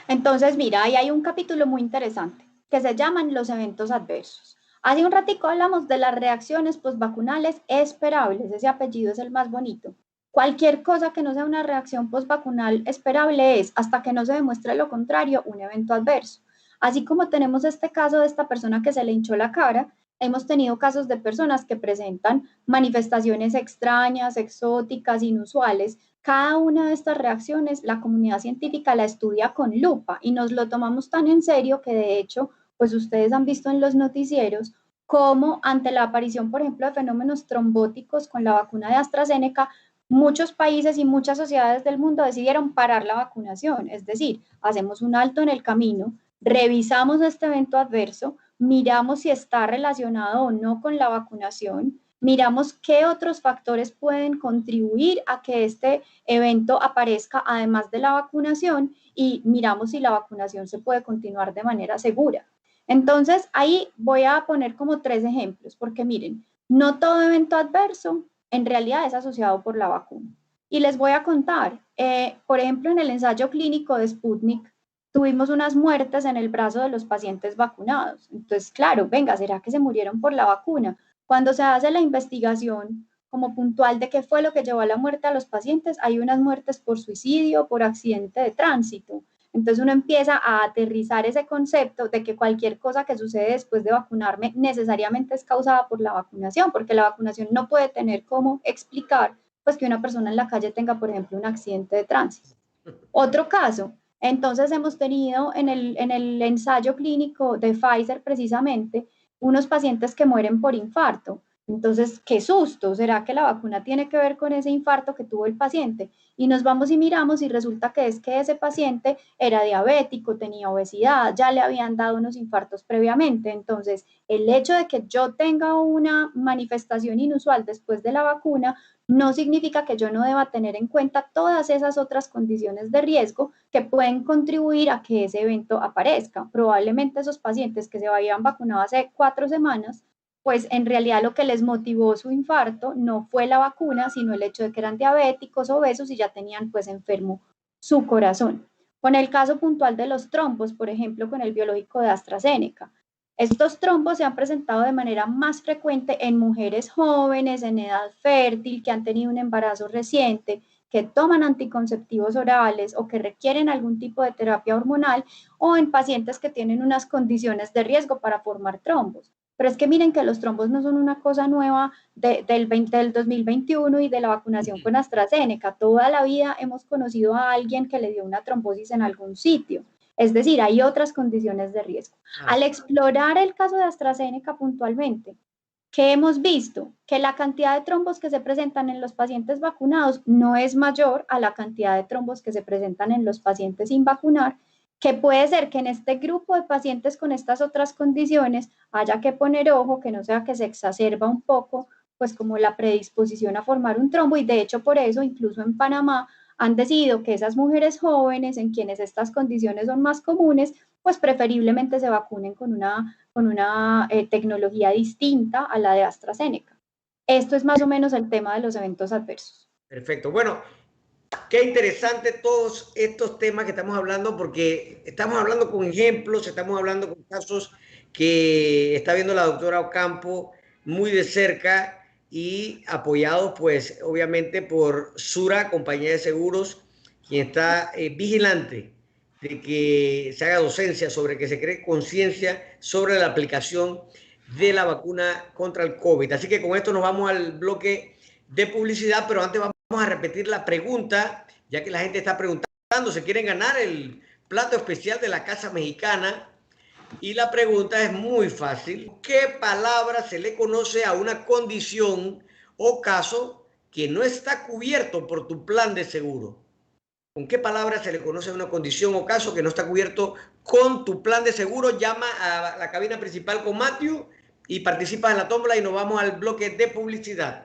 S3: Entonces, mira, ahí hay un capítulo muy interesante que se llaman los eventos adversos. Hace un ratico hablamos de las reacciones postvacunales esperables, ese apellido es el más bonito. Cualquier cosa que no sea una reacción postvacunal esperable es, hasta que no se demuestre lo contrario, un evento adverso. Así como tenemos este caso de esta persona que se le hinchó la cara, hemos tenido casos de personas que presentan manifestaciones extrañas, exóticas, inusuales. Cada una de estas reacciones la comunidad científica la estudia con lupa y nos lo tomamos tan en serio que de hecho, pues ustedes han visto en los noticieros cómo ante la aparición, por ejemplo, de fenómenos trombóticos con la vacuna de AstraZeneca, muchos países y muchas sociedades del mundo decidieron parar la vacunación, es decir, hacemos un alto en el camino, revisamos este evento adverso, miramos si está relacionado o no con la vacunación, miramos qué otros factores pueden contribuir a que este evento aparezca además de la vacunación y miramos si la vacunación se puede continuar de manera segura. Entonces, ahí voy a poner como 3 ejemplos, porque miren, no todo evento adverso en realidad es asociado por la vacuna. Y les voy a contar, por ejemplo, en el ensayo clínico de Sputnik, tuvimos unas muertes en el brazo de los pacientes vacunados. Entonces, claro, venga, ¿será que se murieron por la vacuna? Cuando se hace la investigación como puntual de qué fue lo que llevó a la muerte a los pacientes, hay unas muertes por suicidio, por accidente de tránsito. Entonces uno empieza a aterrizar ese concepto de que cualquier cosa que sucede después de vacunarme necesariamente es causada por la vacunación, porque la vacunación no puede tener cómo explicar pues que una persona en la calle tenga, por ejemplo, un accidente de tránsito. Otro caso, entonces hemos tenido en el ensayo clínico de Pfizer precisamente unos pacientes que mueren por infarto. Entonces, qué susto, ¿será que la vacuna tiene que ver con ese infarto que tuvo el paciente? Y nos vamos y miramos y resulta que es que ese paciente era diabético, tenía obesidad, ya le habían dado unos infartos previamente. Entonces, el hecho de que yo tenga una manifestación inusual después de la vacuna no significa que yo no deba tener en cuenta todas esas otras condiciones de riesgo que pueden contribuir a que ese evento aparezca. Probablemente esos pacientes que se habían vacunado hace 4 semanas, pues en realidad lo que les motivó su infarto no fue la vacuna, sino el hecho de que eran diabéticos, obesos y ya tenían pues enfermo su corazón. Con el caso puntual de los trombos, por ejemplo, con el biológico de AstraZeneca, estos trombos se han presentado de manera más frecuente en mujeres jóvenes, en edad fértil, que han tenido un embarazo reciente, que toman anticonceptivos orales o que requieren algún tipo de terapia hormonal, o en pacientes que tienen unas condiciones de riesgo para formar trombos. Pero es que miren que los trombos no son una cosa nueva del 2021 y de la vacunación con AstraZeneca. Toda la vida hemos conocido a alguien que le dio una trombosis en algún sitio. Es decir, hay otras condiciones de riesgo. Al explorar el caso de AstraZeneca puntualmente, ¿qué hemos visto? Que la cantidad de trombos que se presentan en los pacientes vacunados no es mayor a la cantidad de trombos que se presentan en los pacientes sin vacunar, que puede ser que en este grupo de pacientes con estas otras condiciones haya que poner ojo, que no sea que se exacerba un poco pues como la predisposición a formar un trombo, y de hecho por eso incluso en Panamá han decidido que esas mujeres jóvenes en quienes estas condiciones son más comunes, pues preferiblemente se vacunen con una tecnología distinta a la de AstraZeneca. Esto es más o menos el tema de los eventos adversos.
S1: Perfecto. Bueno, qué interesante todos estos temas que estamos hablando, porque estamos hablando con ejemplos, estamos hablando con casos que está viendo la doctora Ocampo muy de cerca y apoyados pues obviamente por Sura, compañía de seguros, quien está vigilante de que se haga docencia sobre que se cree conciencia sobre la aplicación de la vacuna contra el COVID. Así que con esto nos vamos al bloque de publicidad, pero antes vamos a repetir la pregunta, ya que la gente está preguntando, ¿se quieren ganar el plato especial de la Casa Mexicana? Y la pregunta es muy fácil. ¿Qué palabra se le conoce a una condición o caso que no está cubierto por tu plan de seguro? ¿Con qué palabra se le conoce a una condición o caso que no está cubierto con tu plan de seguro? Llama a la cabina principal con Matthew y participa en la tómbola y nos vamos al bloque de publicidad.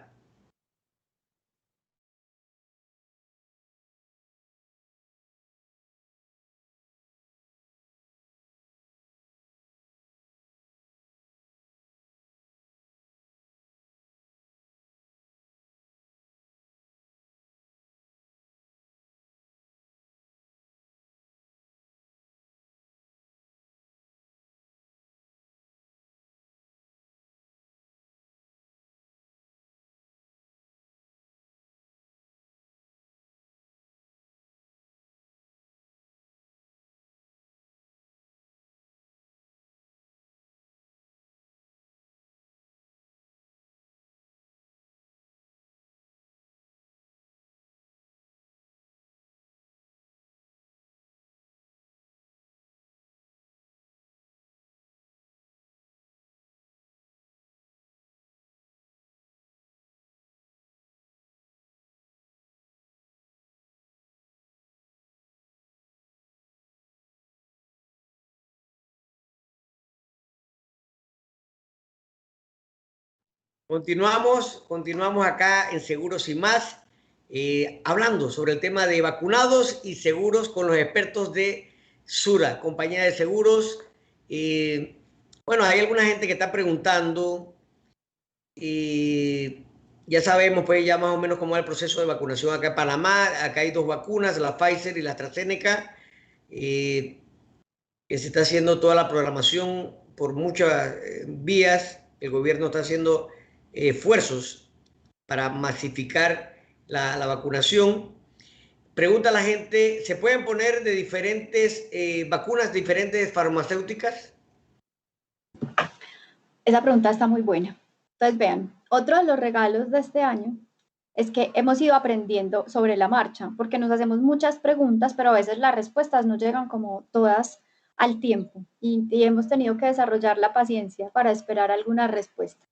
S1: Continuamos acá en Seguros y Más, hablando sobre el tema de vacunados y seguros con los expertos de Sura, compañía de seguros. Bueno, hay alguna gente que está preguntando, ya sabemos pues ya más o menos cómo es el proceso de vacunación acá en Panamá. Acá hay dos vacunas, la Pfizer y la AstraZeneca, que se está haciendo toda la programación por muchas vías. El gobierno está haciendo esfuerzos para masificar la vacunación. Pregunta a la gente, ¿se pueden poner de diferentes vacunas, diferentes farmacéuticas?
S3: Esa pregunta está muy buena. Entonces, vean, otro de los regalos de este año es que hemos ido aprendiendo sobre la marcha, porque nos hacemos muchas preguntas, pero a veces las respuestas no llegan como todas al tiempo y hemos tenido que desarrollar la paciencia para esperar alguna respuesta.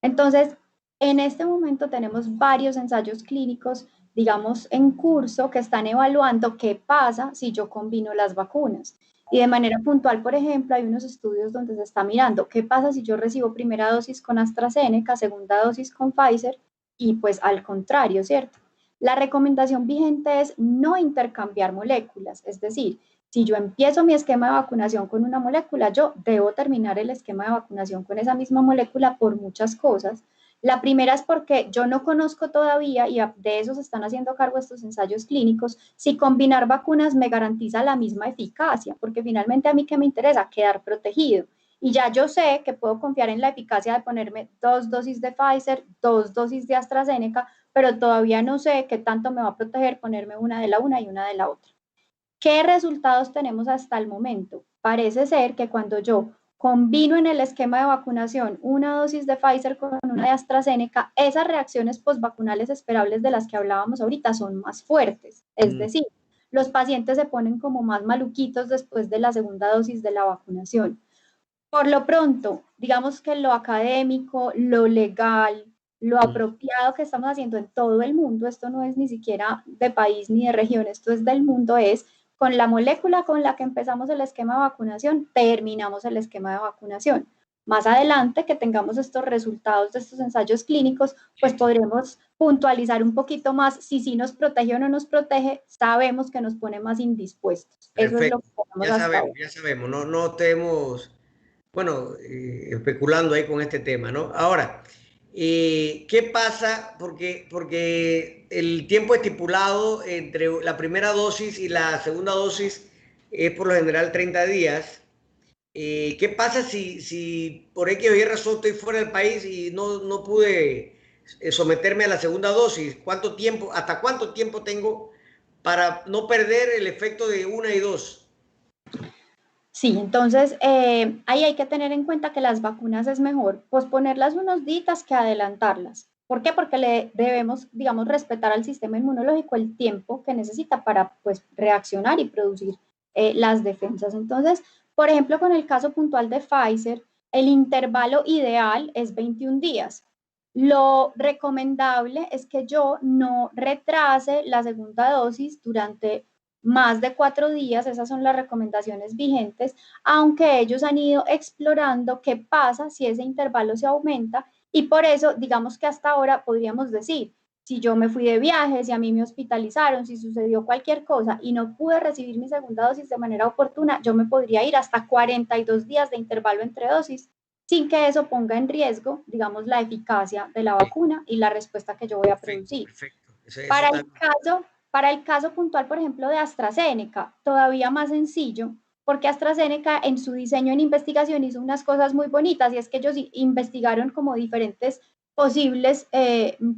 S3: Entonces, en este momento tenemos varios ensayos clínicos, digamos, en curso que están evaluando qué pasa si yo combino las vacunas. Y de manera puntual, por ejemplo, hay unos estudios donde se está mirando qué pasa si yo recibo primera dosis con AstraZeneca, segunda dosis con Pfizer y pues al contrario, ¿cierto? La recomendación vigente es no intercambiar moléculas, es decir, si yo empiezo mi esquema de vacunación con una molécula, yo debo terminar el esquema de vacunación con esa misma molécula por muchas cosas. La primera es porque yo no conozco todavía, y de eso se están haciendo cargo estos ensayos clínicos, si combinar vacunas me garantiza la misma eficacia, porque finalmente a mí que me interesa quedar protegido. Y ya yo sé que puedo confiar en la eficacia de ponerme 2 dosis de Pfizer, 2 dosis de AstraZeneca, pero todavía no sé qué tanto me va a proteger ponerme una de la una y una de la otra. ¿Qué resultados tenemos hasta el momento? Parece ser que cuando yo combino en el esquema de vacunación una dosis de Pfizer con una de AstraZeneca, esas reacciones postvacunales esperables de las que hablábamos ahorita son más fuertes. Es decir, los pacientes se ponen como más maluquitos después de la segunda dosis de la vacunación. Por lo pronto, digamos que lo académico, lo legal, lo apropiado que estamos haciendo en todo el mundo, esto no es ni siquiera de país ni de región, esto es del mundo, es con la molécula con la que empezamos el esquema de vacunación, terminamos el esquema de vacunación. más adelante que tengamos estos resultados de estos ensayos clínicos, pues podremos puntualizar un poquito más si sí nos protege o no nos protege. Sabemos que nos pone más indispuestos. Eso es lo
S1: Perfecto.
S3: que tenemos hasta ahora.
S1: Ya sabemos, no estemos, bueno, especulando ahí con este tema, ¿no? Ahora, ¿qué pasa? Porque el tiempo estipulado entre la primera dosis y la segunda dosis es por lo general 30 días. ¿Qué pasa si por X o Y razón estoy fuera del país y no pude someterme a la segunda dosis? ¿Hasta cuánto tiempo tengo para no perder el efecto de una y dos?
S3: Sí, entonces ahí hay que tener en cuenta que las vacunas es mejor posponerlas unos días que adelantarlas. ¿Por qué? Porque le debemos, digamos, respetar al sistema inmunológico el tiempo que necesita para, pues, reaccionar y producir las defensas. Entonces, por ejemplo, con el caso puntual de Pfizer, el intervalo ideal es 21 días. Lo recomendable es que yo no retrase la segunda dosis durante más de 4 días, esas son las recomendaciones vigentes, aunque ellos han ido explorando qué pasa si ese intervalo se aumenta y por eso, digamos que hasta ahora podríamos decir, si yo me fui de viaje, si a mí me hospitalizaron, si sucedió cualquier cosa y no pude recibir mi segunda dosis de manera oportuna, yo me podría ir hasta 42 días de intervalo entre dosis sin que eso ponga en riesgo, digamos, la eficacia de la vacuna y la respuesta que yo voy a producir.
S1: Perfecto.
S3: Para el caso puntual, por ejemplo, de AstraZeneca, todavía más sencillo, porque AstraZeneca en su diseño en investigación hizo unas cosas muy bonitas y es que ellos investigaron como diferentes posibles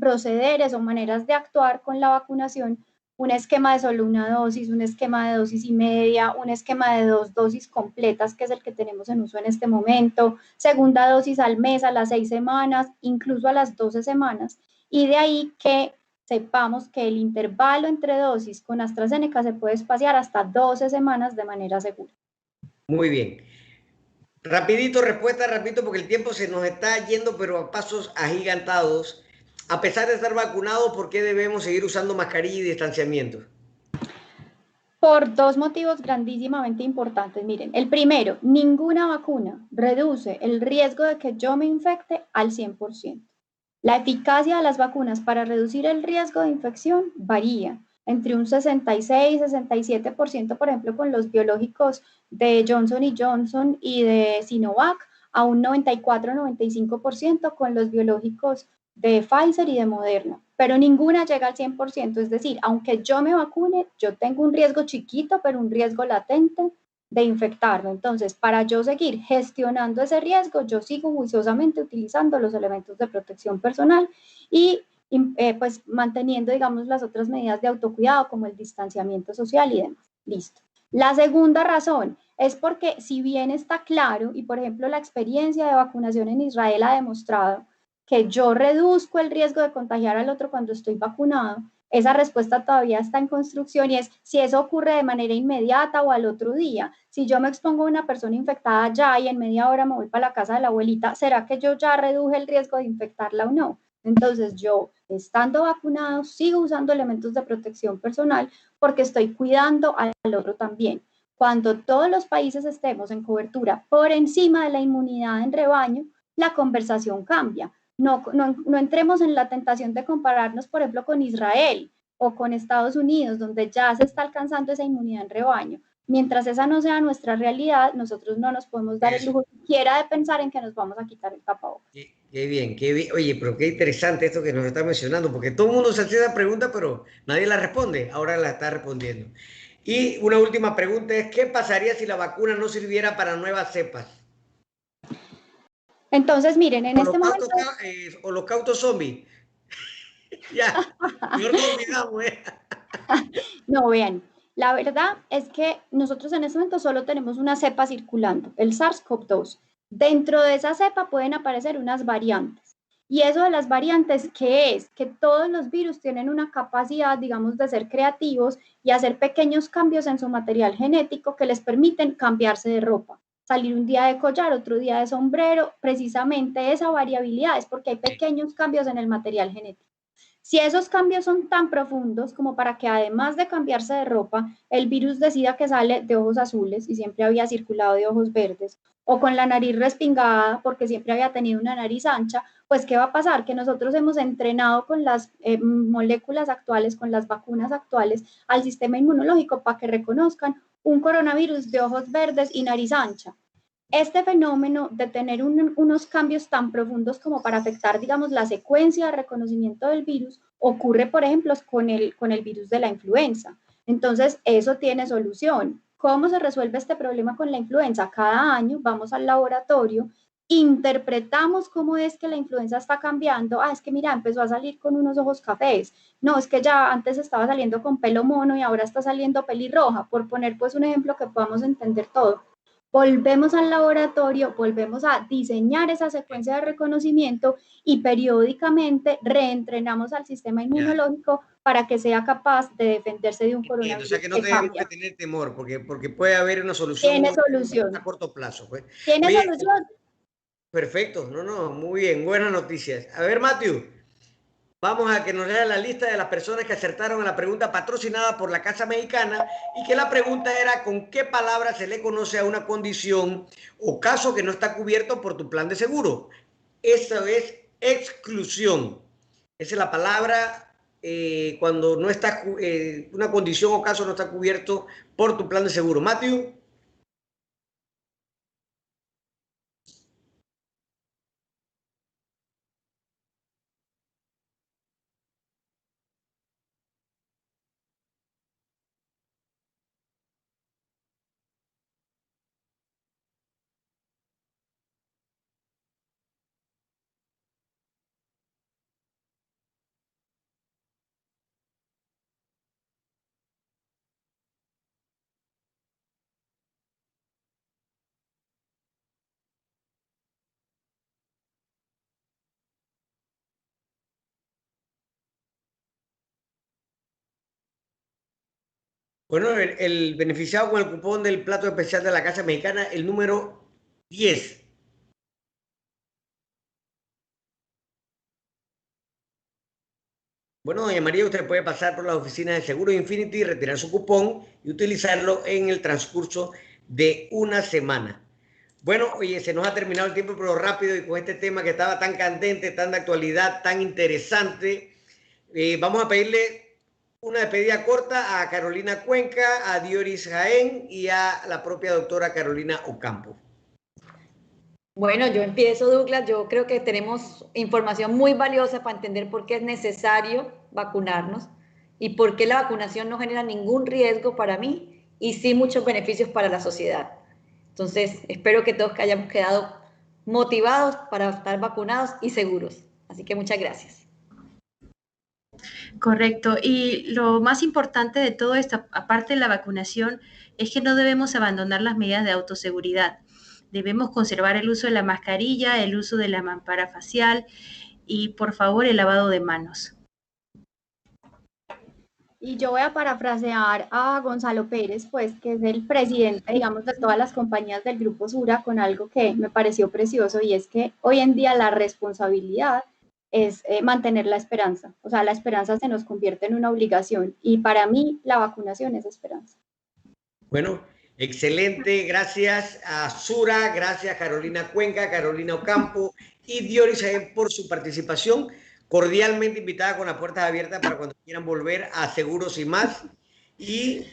S3: procederes o maneras de actuar con la vacunación, un esquema de solo una dosis, un esquema de dosis y media, un esquema de 2 dosis completas, que es el que tenemos en uso en este momento, segunda dosis al mes, a las 6 semanas, incluso a las 12 semanas, y de ahí que sepamos que el intervalo entre dosis con AstraZeneca se puede espaciar hasta 12 semanas de manera segura.
S1: Muy bien. Rapidito, respuesta, rapidito, porque el tiempo se nos está yendo, pero a pasos agigantados. A pesar de estar vacunados, ¿por qué debemos seguir usando mascarilla y distanciamiento?
S3: Por dos motivos grandísimamente importantes. Miren, el primero, ninguna vacuna reduce el riesgo de que yo me infecte al 100%. La eficacia de las vacunas para reducir el riesgo de infección varía entre un 66 y 67%, por ejemplo, con los biológicos de Johnson Johnson y de Sinovac, a un 94-95% con los biológicos de Pfizer y de Moderna, pero ninguna llega al 100%, es decir, aunque yo me vacune, yo tengo un riesgo chiquito, pero un riesgo latente de infectarme. Entonces, para yo seguir gestionando ese riesgo, yo sigo juiciosamente utilizando los elementos de protección personal y pues manteniendo, digamos, las otras medidas de autocuidado como el distanciamiento social y demás. Listo. La segunda razón es porque si bien está claro, y por ejemplo la experiencia de vacunación en Israel ha demostrado que yo reduzco el riesgo de contagiar al otro cuando estoy vacunado, esa respuesta todavía está en construcción y es si eso ocurre de manera inmediata o al otro día. Si yo me expongo a una persona infectada ya y en media hora me voy para la casa de la abuelita, ¿será que yo ya reduje el riesgo de infectarla o no? Entonces yo, estando vacunado, sigo usando elementos de protección personal porque estoy cuidando al otro también. Cuando todos los países estemos en cobertura por encima de la inmunidad en rebaño, la conversación cambia. No entremos en la tentación de compararnos, por ejemplo, con Israel o con Estados Unidos, donde ya se está alcanzando esa inmunidad en rebaño. Mientras esa no sea nuestra realidad, nosotros no nos podemos dar el lujo siquiera de pensar en que nos vamos a quitar el tapabocas.
S1: Qué bien, qué bien. Oye, pero qué interesante esto que nos está mencionando, porque todo el mundo se hace esa pregunta, pero nadie la responde. Ahora la está respondiendo. Y una última pregunta es, ¿qué pasaría si la vacuna no sirviera para nuevas cepas?
S3: Entonces, miren, en este momento...
S1: Holocausto zombie. Ya, mejor nos olvidamos, ¿eh?
S3: No, vean, la verdad es que nosotros en este momento solo tenemos una cepa circulando, el SARS-CoV-2. Dentro de esa cepa pueden aparecer unas variantes. Y eso de las variantes, ¿qué es? Que todos los virus tienen una capacidad, digamos, de ser creativos y hacer pequeños cambios en su material genético que les permiten cambiarse de ropa. Salir un día de collar, otro día de sombrero, precisamente esa variabilidad es porque hay pequeños cambios en el material genético. Si esos cambios son tan profundos como para que además de cambiarse de ropa, el virus decida que sale de ojos azules y siempre había circulado de ojos verdes, o con la nariz respingada porque siempre había tenido una nariz ancha, pues ¿qué va a pasar? Que nosotros hemos entrenado con las moléculas actuales, con las vacunas actuales, al sistema inmunológico para que reconozcan un coronavirus de ojos verdes y nariz ancha. Este fenómeno de tener unos cambios tan profundos como para afectar, digamos, la secuencia de reconocimiento del virus, ocurre, por ejemplo, con el virus de la influenza. Entonces, eso tiene solución. ¿Cómo se resuelve este problema con la influenza? Cada año vamos al laboratorio, interpretamos cómo es que la influenza está cambiando. Ah, es que mira, empezó a salir con unos ojos cafés. No, es que ya antes estaba saliendo con pelo mono y ahora está saliendo pelirroja, por poner pues un ejemplo que podamos entender todo. Volvemos al laboratorio, volvemos a diseñar esa secuencia de reconocimiento y periódicamente reentrenamos al sistema inmunológico para que sea capaz de defenderse de un coronavirus.
S1: O sea que no tenemos que tener temor, porque puede haber una solución,
S3: tiene solución
S1: a corto plazo. Pues.
S3: Tiene Oye, solución.
S1: Perfecto, muy bien, buenas noticias. A ver, Matthew, vamos a que nos lea la lista de las personas que acertaron a la pregunta patrocinada por la Casa Mexicana y que la pregunta era ¿con qué palabra se le conoce a una condición o caso que no está cubierto por tu plan de seguro? Eso es exclusión. Esa es la palabra cuando no está una condición o caso no está cubierto por tu plan de seguro. Matthew. Bueno, el beneficiado con el cupón del plato especial de la Casa Mexicana, el número 10. Bueno, doña María, usted puede pasar por las oficinas de Seguro Infinity, retirar su cupón y utilizarlo en el transcurso de una semana. Bueno, oye, se nos ha terminado el tiempo, pero rápido y con este tema que estaba tan candente, tan de actualidad, tan interesante, vamos a pedirle una despedida corta a Carolina Cuenca, a Dioris Jaén y a la propia doctora Carolina Ocampo.
S2: Bueno, yo empiezo, Douglas. Yo creo que tenemos información muy valiosa para entender por qué es necesario vacunarnos y por qué la vacunación no genera ningún riesgo para mí y sí muchos beneficios para la sociedad. Entonces, espero que todos hayamos quedado motivados para estar vacunados y seguros. Así que muchas gracias.
S4: Correcto. Y lo más importante de todo esto, aparte de la vacunación, es que no debemos abandonar las medidas de autoseguridad. Debemos conservar el uso de la mascarilla, el uso de la mampara facial y, por favor, el lavado de manos.
S3: Y yo voy a parafrasear a Gonzalo Pérez, pues, que es el presidente, digamos, de todas las compañías del Grupo Sura, con algo que me pareció precioso, y es que hoy en día la responsabilidad es mantener la esperanza. O sea, la esperanza se nos convierte en una obligación, y para mí la vacunación es esperanza.
S1: Bueno, excelente. Gracias a Sura, gracias a Carolina Cuenca, Carolina Ocampo y Dioris Jaén por su participación. Cordialmente invitada con las puertas abiertas para cuando quieran volver a Seguros y Más. Y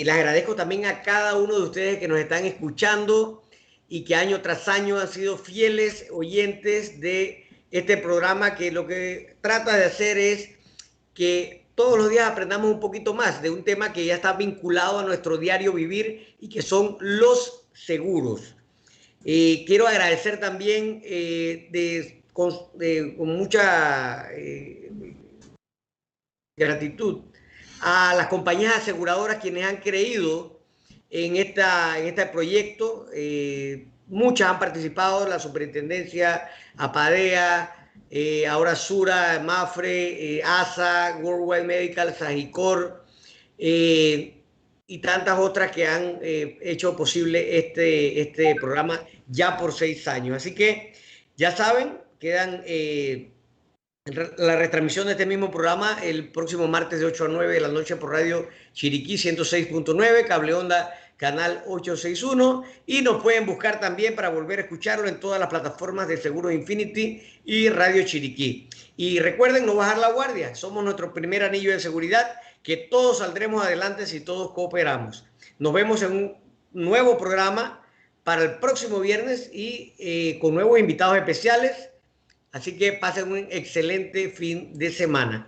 S1: les agradezco también a cada uno de ustedes que nos están escuchando y que año tras año han sido fieles oyentes de este programa, que lo que trata de hacer es que todos los días aprendamos un poquito más de un tema que ya está vinculado a nuestro diario vivir y que son los seguros. Quiero agradecer también con mucha gratitud a las compañías aseguradoras quienes han creído en este proyecto. Muchas han participado, la Superintendencia, APADEA, ahora Sura, Mafre, ASA, Worldwide Medical, Sagicor, y tantas otras que han hecho posible este programa ya por 6 años. Así que ya saben, quedan la retransmisión de este mismo programa el próximo martes de 8 a 9 de la noche por Radio Chiriquí 106.9, Cable Onda Canal 861, y nos pueden buscar también para volver a escucharlo en todas las plataformas de Seguros Infinity y Radio Chiriquí. Y recuerden no bajar la guardia, somos nuestro primer anillo de seguridad, que todos saldremos adelante si todos cooperamos. Nos vemos en un nuevo programa para el próximo viernes y con nuevos invitados especiales. Así que pasen un excelente fin de semana.